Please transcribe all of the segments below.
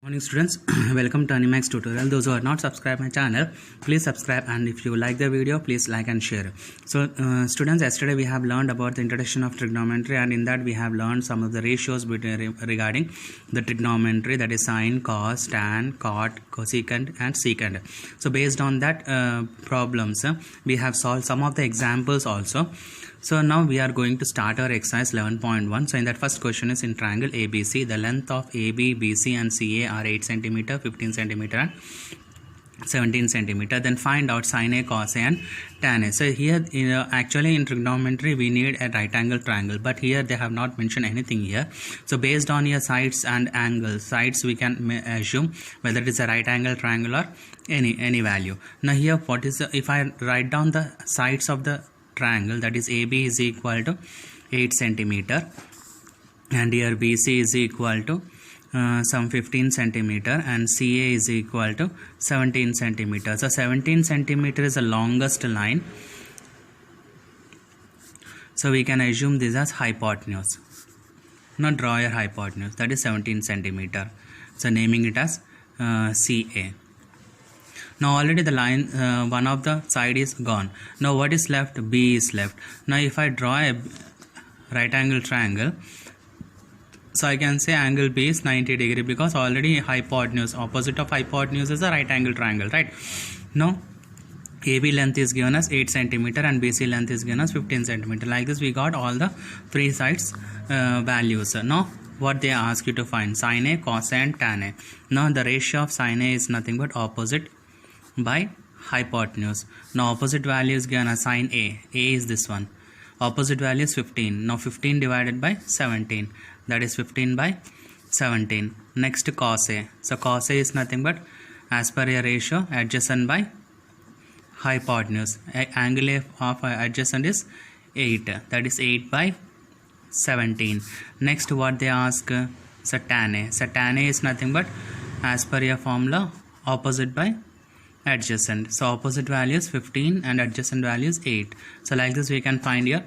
Morning students, welcome to Animax tutorial. Those who are not subscribed my channel, please subscribe, and if you like the video, please like and share. So students, yesterday we have learned about the introduction of trigonometry, and in that we have learned some of the ratios regarding the trigonometry, that is sine, cos, tan, cot, cosecant and secant. So based on that problems, we have solved some of the examples also. So now we are going to start our exercise 11.1. So in that first question is, in triangle ABC, the length of AB, BC and CA are 8 cm, 15 cm and 17 cm. Then find out sine A, cos A and tan A. So here actually in trigonometry we need a right angle triangle, but here they have not mentioned anything here. So based on your sides and angles, sides we can assume whether it is a right angle triangle or any value. Now here what is if I write down the sides of the triangle, that is AB is equal to 8 cm and here BC is equal to some 15 cm and CA is equal to 17 cm. So 17 cm is the longest line, so we can assume this as hypotenuse. Now draw your hypotenuse, that is 17 cm. So naming it as CA. Now already the line one of the side is gone. Now what is left? B is left. Now if I draw a right angle triangle, so I can say angle B is 90 degree, because already hypotenuse, opposite of hypotenuse is a right angle triangle, right? Now AB length is given as 8 cm and BC length is given as 15 cm. Like this we got all the three sides values. Now what they ask you to find, sine A, cos A and tan A. Now the ratio of sine A is nothing but opposite by hypotenuse. Now opposite value is given as sine A. A is this one. Opposite value is 15. Now 15 divided by 17, that is 15 by 17. Next cos A. So cos A is nothing but, as per a ratio, adjacent by hypotenuse. Angle of adjacent is 8, that is 8 by 17. Next what they ask, so tan A. So tan A is nothing but, as per your formula, opposite by adjacent. So opposite value is 15 and adjacent value is 8. So like this we can find your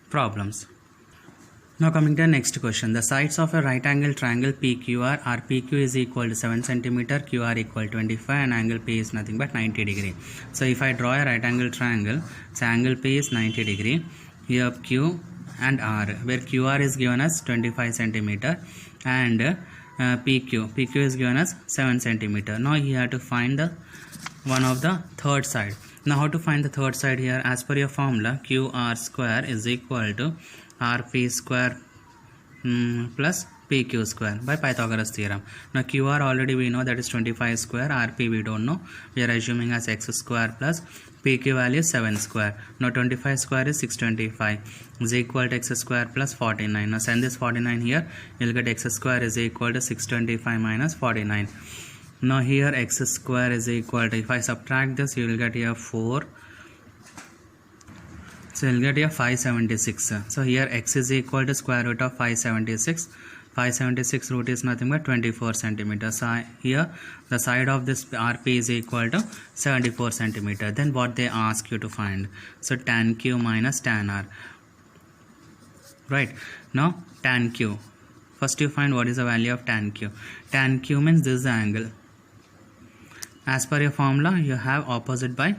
problems. Now coming to the next question, the sides of a right angle triangle PQR are PQ is equal to 7 cm, QR equal to 25 and angle P is nothing but 90 degree. So if I draw a right angle triangle, so angle P is 90 degree, here Q and R, where QR is given as 25 cm and PQ is given as 7 cm. Now you have to find the one of the third side. Now how to find the third side here? As per your formula, QR square is equal to RP square plus PQ square by Pythagoras theorem. Now QR already we know, that is 25 square, RP we don't know, we are assuming as x square plus PQ value 7 square. Now 25 square is 625 is equal to x square plus 49. Now send this 49 here, you will get x square is equal to 625 minus 49. Now here x square is equal to, if I subtract this, you will get here 4. So you will get here 576. So here x is equal to square root of 576. 576 root is nothing but 24 centimeters. So here the side of this RP is equal to 74 centimeters. Then what they ask you to find, so tan Q minus tan R. Right, now tan Q. First you find what is the value of tan Q. Tan Q means this is the angle. As per your formula, you have opposite by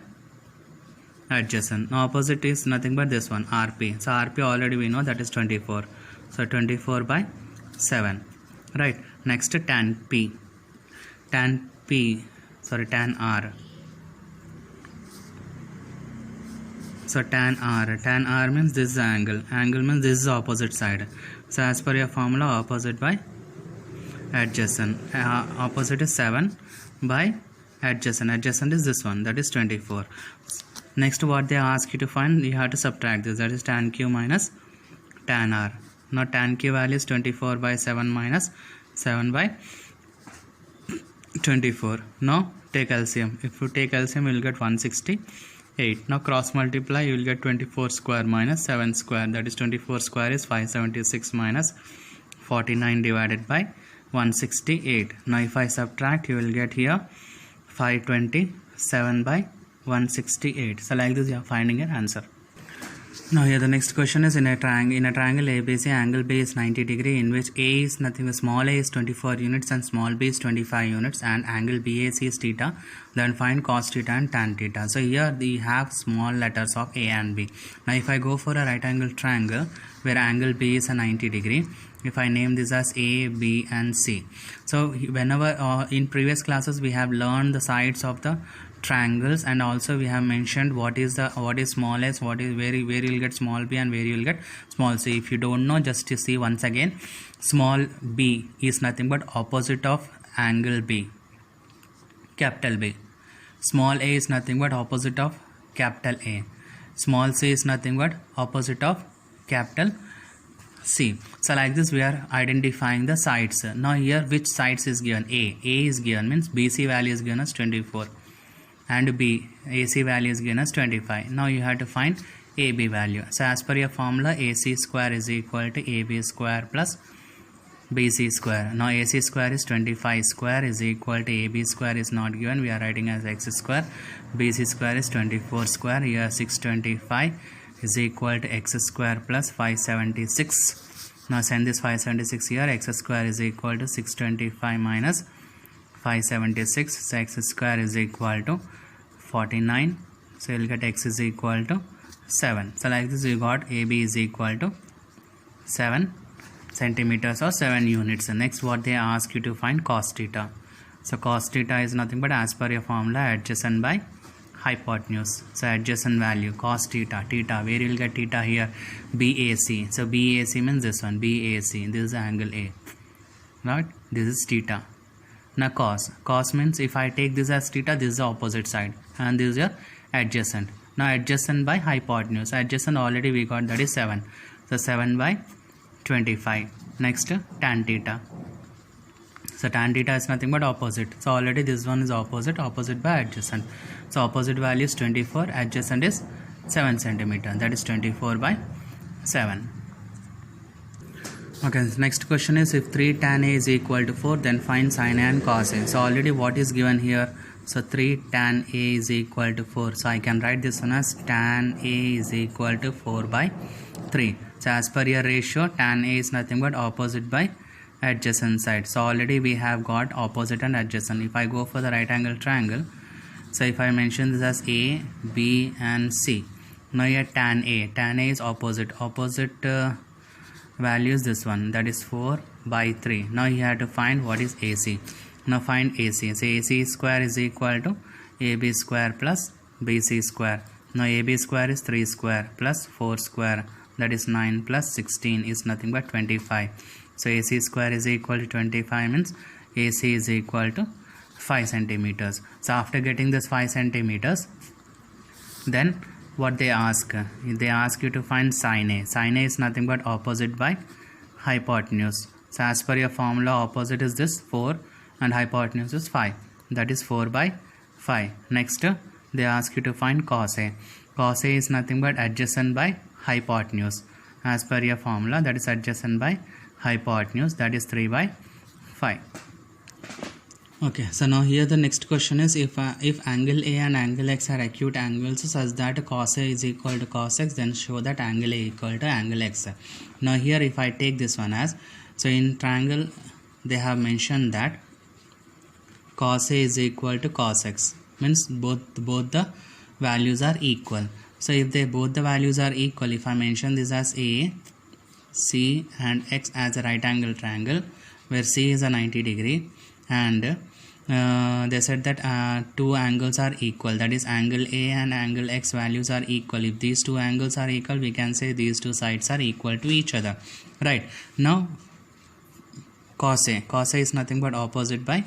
adjacent. Now opposite is nothing but this one, RP. So RP already we know, that is 24. So 24 by 7. Right. Next tan P. Tan R. So tan R. Tan R means this is the angle. Angle means this is the opposite side. So as per your formula, opposite by adjacent. Opposite is 7 by adjacent. Adjacent is this one, that is 24. Next what they ask you to find, you have to subtract this, that is tan Q minus tan R. Now tan Q value is 24 by 7 minus 7 by 24. Now take LCM. If you take LCM, you will get 168. Now cross multiply, you will get 24 square minus 7 square, that is 24 square is 576 minus 49 divided by 168. Now if I subtract, you will get here 527 by 168. So like this you are finding an answer. Now here the next question is in a triangle ABC, angle B is 90 degree, in which A is nothing but small a is 24 units and small b is 25 units, and angle BAC is theta. Then find cos theta and tan theta. So here we have small letters of A and B. Now if I go for a right angle triangle where angle B is a 90 degree, if I name this as A, B and C. So whenever in previous classes we have learned the sides of the triangles, and also we have mentioned what is small s, where you will get small b and where you will get small c. If you don't know, just to see once again, small b is nothing but opposite of angle B, capital B. Small a is nothing but opposite of capital A. Small c is nothing but opposite of capital C. So like this we are identifying the sides. Now here which sides is given? A is given, means BC value is given as 24 and B AC value is given as 25. Now you have to find AB value. So as per your formula, AC square is equal to AB square plus BC square. Now AC square is 25 square is equal to AB square is not given, we are writing as X square. BC square is 24 square, here 625 is equal to X square plus 576. Now send this 576 here. X square is equal to 625 minus 576. So X square is equal to 49. So you will get X is equal to 7. So like this you got AB is equal to 7 centimeters or 7 units. So next what they ask you to find cos theta. So cos theta is nothing but as per your formula adjacent by hypotenuse. So adjacent value cos theta, where you will get theta here? BAC. So BAC means this one, BAC, this is angle A, right? This is theta. Now cos means if I take this as theta, this is the opposite side and this is your adjacent. Now adjacent by hypotenuse, adjacent already we got, that is 7. So 7 by 25. Next tan theta. So tan theta is nothing but opposite. So already this one is opposite by adjacent. So opposite value is 24, adjacent is 7 centimeter, that is 24 by 7. Okay, next question is if 3 tan A is equal to 4, then find sin A and cos A. So already what is given here? So 3 tan A is equal to 4. So I can write this one as tan A is equal to 4 by 3. So as per your ratio, tan A is nothing but opposite by adjacent side. So already we have got opposite and adjacent. If I go for the right angle triangle, so if I mention this as A, B and C. Now here tan A is opposite value is this one, that is 4 by 3. Now you have to find what is AC. Now find AC. So AC square is equal to AB square plus BC square. Now AB square is 3 square plus 4 square, that is 9 plus 16 is nothing but 25. So AC square is equal to 25 means AC is equal to 5 centimeters. So after getting this 5 centimeters, then what they ask you to find sin A. Sin A is nothing but opposite by hypotenuse. So as per your formula, opposite is this 4 and hypotenuse is 5, that is 4 by 5. Next they ask you to find cos A. Cos A is nothing but adjacent by hypotenuse. As per your formula, that is adjacent by hypotenuse, that is 3 by 5. Okay, so now here the next question is if angle A and angle X are acute angles such that cos A is equal to cos X, then show that angle A equal to angle X. Now here if I take this one as, so in triangle they have mentioned that cos A is equal to cos X, means both the values are equal. So if both the values are equal, if I mention this as A, C and X as a right angle triangle where C is a 90 degree and they said that two angles are equal, that is angle A and angle X values are equal. If these two angles are equal, we can say these two sides are equal to each other, right? Now cos A is nothing but opposite by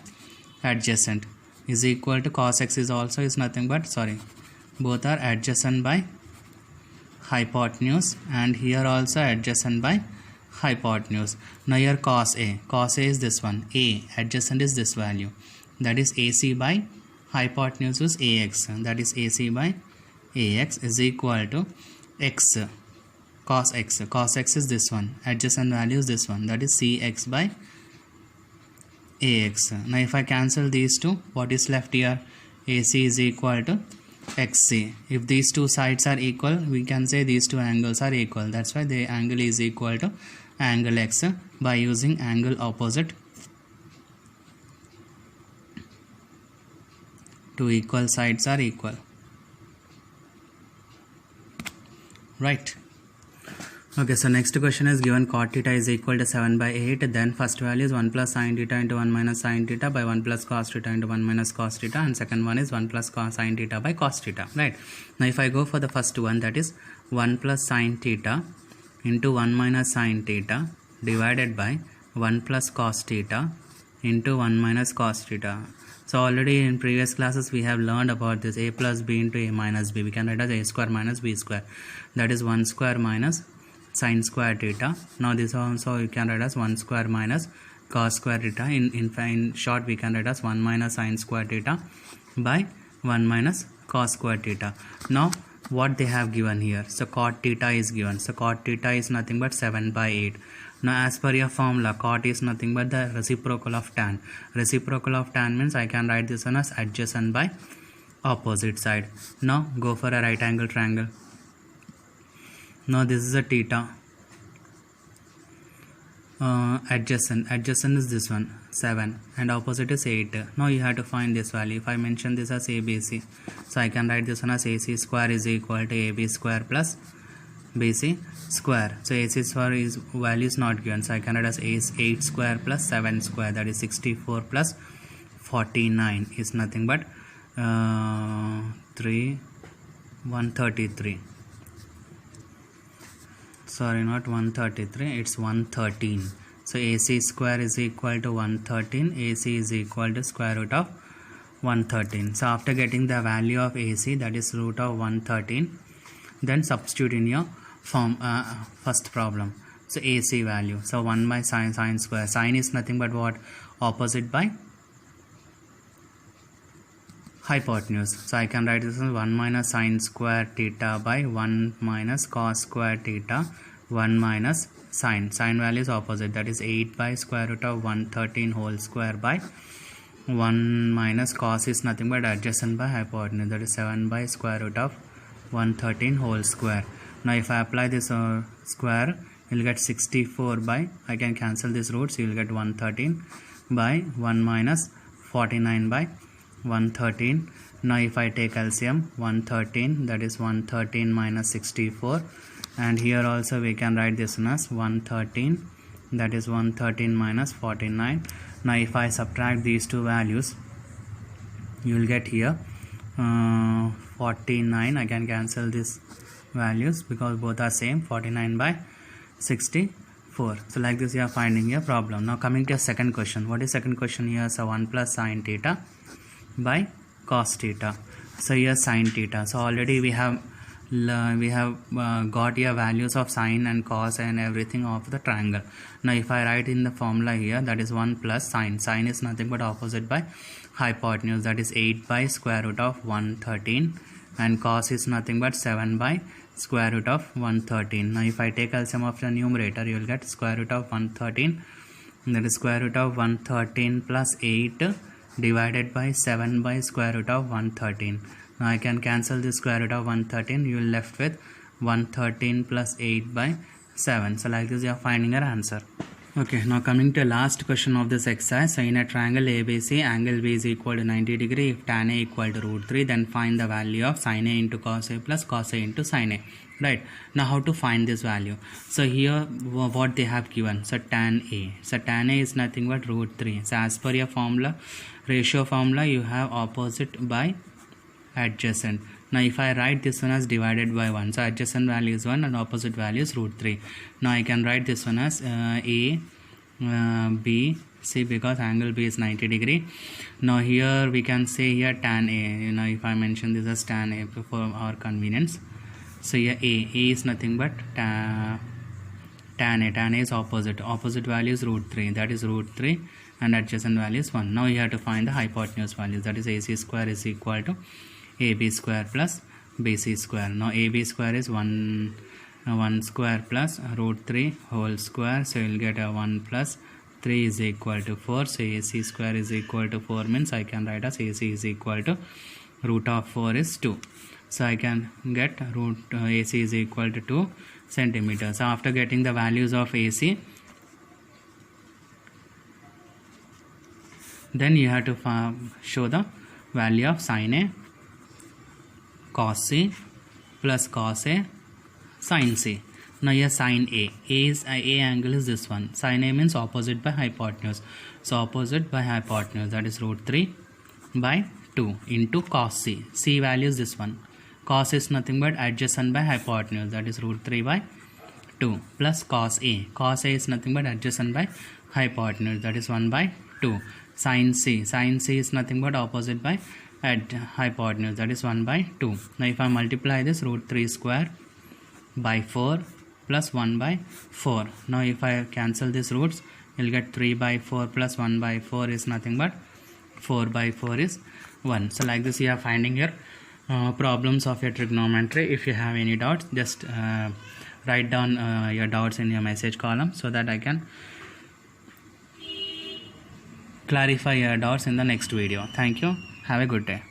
adjacent is equal to cos X is also is nothing but, both are adjacent by hypotenuse and here also adjacent by hypotenuse. Now here cos A is this one, A adjacent is this value, that is AC by hypotenuse is AX, that is AC by AX is equal to X cos X. Cos X is this one, adjacent value is this one, that is CX by AX. Now if I cancel these two, what is left here? AC is equal to XC. If these two sides are equal, we can say these two angles are equal. That's why the angle is equal to angle X by using angle opposite. Two equal sides are equal. Right. Okay, so next question is given cot theta is equal to 7 by 8. Then first value is 1 plus sin theta into 1 minus sin theta by 1 plus cos theta into 1 minus cos theta, and second one is 1 plus cos sin theta by cos theta. Right. Now if I go for the first one, that is 1 plus sin theta into 1 minus sin theta divided by 1 plus cos theta into 1 minus cos theta. So already in previous classes we have learned about this a plus b into a minus b. We can write as a square minus b square. That is 1 square minus sin square theta. Now this also you can write as 1 square minus cos square theta. In short we can write as 1 minus sin square theta by 1 minus cos square theta. Now what they have given here, so cot theta is given. So cot theta is nothing but 7 by 8. Now as per your formula, cot is nothing but the reciprocal of tan. Reciprocal of tan means I can write this one as adjacent by opposite side. Now go for a right angle triangle. Now this is a theta. Adjacent is this one 7 and opposite is 8. Now you have to find this value. If I mention this as ABC, so I can write this one as AC square is equal to AB square plus BC square. So AC square is value is not given, so I can write as 8 square plus 7 square, that is 64 plus 49 is nothing but 133. Sorry, not 133, it's 113. So AC square is equal to 113, AC is equal to square root of 113. So after getting the value of AC, that is root of 113, then substitute in your form first problem. So AC value, so 1 by sin square. Sin is nothing but what? Opposite by hypotenuse. So I can write this as 1 minus sin square theta by 1 minus cos square theta 1 minus sin. Sin value is opposite, that is 8 by square root of 113 whole square by 1 minus cos is nothing but adjacent by hypotenuse, that is 7 by square root of 113 whole square. Now if I apply this square, you will get 64 by, I can cancel this roots, you will get 113 by 1 minus 49 by 113. Now if I take LCM, 113, that is 113 minus 64, and here also we can write this one as 113, that is 113 minus 49. Now if I subtract these two values, you will get here 49. I can cancel these values because both are same, 49 by 64. So like this you are finding your problem. Now coming to a second question. What is second question here? So 1 plus sin theta by cos theta. So here sin theta. So already we have got here values of sine and cos and everything of the triangle. Now if I write in the formula here, that is 1 plus sine. Sine is nothing but opposite by hypotenuse, that is 8 by square root of 113, and cos is nothing but 7 by square root of 113. Now if I take LCM of the numerator, you will get square root of 113, that is square root of 113 plus 8 divided by 7 by square root of 113. Now I can cancel the square root of 113, you will left with 113 plus 8 by 7. So like this you are finding your answer. Okay, now coming to last question of this exercise. So in a triangle ABC, angle B is equal to 90 degree. If tan A equal to root 3, then find the value of sin A into cos A plus cos A into sin A. Right, now how to find this value? So here what they have given, so tan A. So tan A is nothing but root 3. So as per your formula, ratio formula, you have opposite by adjacent. Now if I write this one as divided by 1, so adjacent value is 1 and opposite value is root 3. Now I can write this one as A, B, C, because angle B is 90 degree. Now here we can say here tan A, if I mention this as tan A for our convenience. So here A is nothing but tan A is opposite value is root 3, that is root 3, and adjacent value is 1. Now you have to find the hypotenuse values, that is AC square is equal to AB square plus BC square. Now AB square is 1 square plus root 3 whole square, so you will get a 1 plus 3 is equal to 4. So AC square is equal to 4 means I can write as AC is equal to root of 4 is 2. So I can get root AC is equal to 2 centimeters. So after getting the values of AC, then you have to show the value of sin A cos C plus cos A sin C. Now here sin A angle is this one. Sin A means opposite by hypotenuse. So opposite by hypotenuse, that is root 3 by 2 into cos C. C value is this one. Cos is nothing but adjacent by hypotenuse, that is root 3 by 2 plus cos A. Cos A is nothing but adjacent by hypotenuse, that is 1 by 2. Sin C. Sin C is nothing but opposite by hypotenuse, that is 1 by 2. Now if I multiply this, root 3 square by 4 plus 1 by 4. Now if I cancel these roots, you'll get 3 by 4 plus 1 by 4 is nothing but 4 by 4 is 1. So like this you are finding your problems of your trigonometry. If you have any doubts, just write down your doubts in your message column so that I can clarify your doubts in the next video. Thank you. Have a good day.